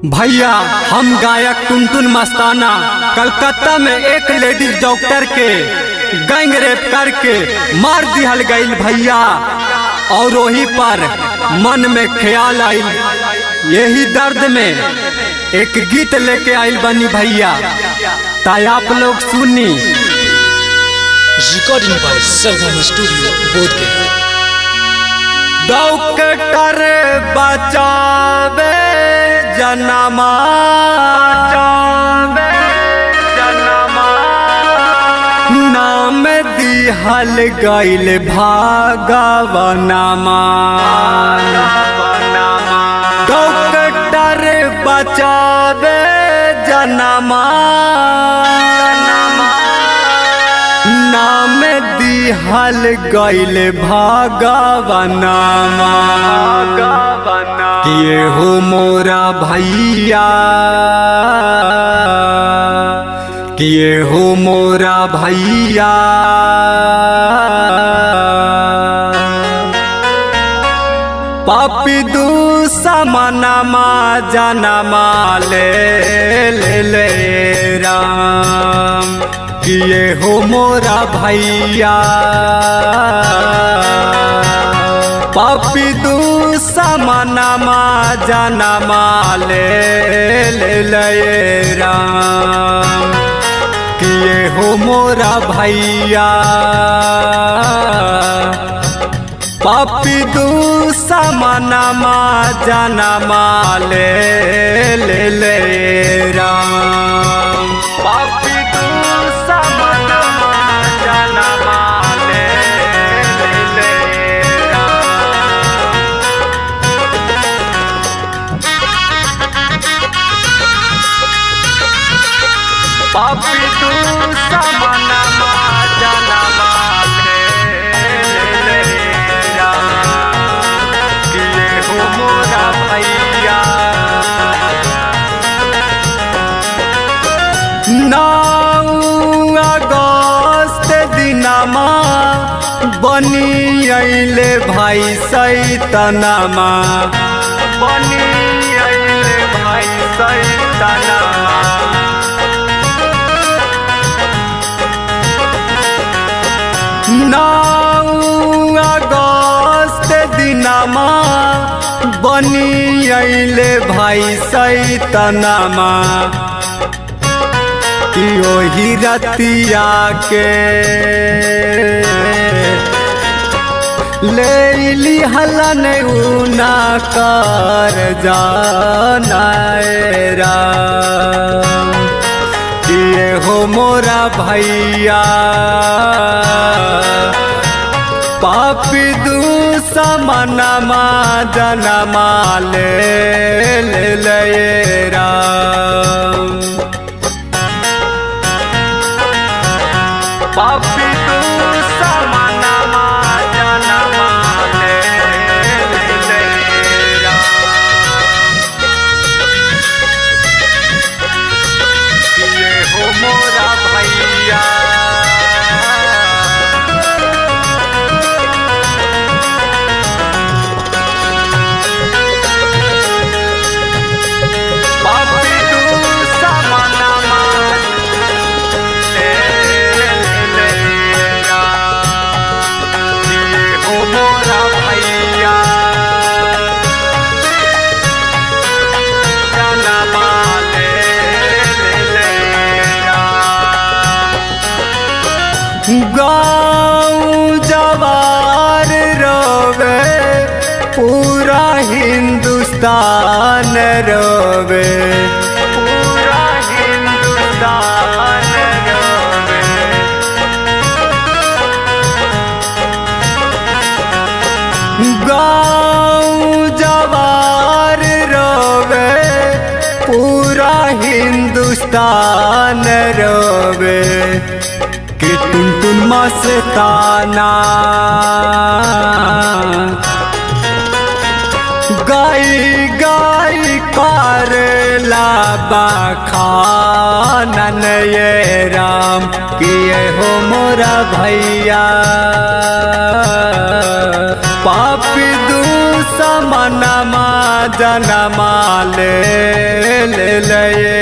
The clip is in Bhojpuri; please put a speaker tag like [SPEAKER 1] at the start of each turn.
[SPEAKER 1] भैया हम गायक टुनटुन मस्ताना कलकत्ता में एक लेडीज डॉक्टर के गैंग रेप करके मार दिहल गईल भैया। और वही पर मन में ख्याल आइल, यही दर्द में एक गीत लेके आइल बनी भैया, ताई आप लोग सुनी।
[SPEAKER 2] Recording by Sargam studio Bodhgaya.
[SPEAKER 1] Doctor बचावे जनमा नाम दिहल गईल भागवनमा। डॉक्टर बचावे जनमा नाम दिहल गईल भागवनमा। किए हो मोरा भैया, किए हो मोरा भैया, पापी दुश्मनमा जनमा ले राम। किए हो मोरा भैया, पापी दुश्मनमा जनमा ले राम। किए हो मोरा भैया, पापी दुश्मनमा जनमा ले राम। पापी दुश्मनमा जनमा ले राम। पापी दुश्मनमा जनमा ले राम। किए हो मोरा भैया, 9 अगस्त दिनमा बनी अइले भाई सैतनमा। बनी अइले भाई सैतनमा। 9 अगस्त दिनमा बनी अइले भाई सैतनमा। कि ओही रतिया के ले लिहलन उना कर जानायरा। किए हो मोरा भैया, पापी दुश्मनमा जनमा ले राम। पापी दुश्मनमा जनमा ले राम। किए हो मोरा भैया, पापी दुश्मनमा ले राम। किए हो मोरा भैया, जनमा ले राम। गाँव जवार रोवे, पूरा हिंदुस्तान रोवे। पूरा हिंदुस्तान रोवे। गाँव जवार रोवे, पूरा हिंदुस्तान रोवे। कि टुनटुन मस्ताना गाई गाई करेला बखानन ये राम। किए हो मोरा भैया, पापी दुश्मनमा समनमा जनमा ले ले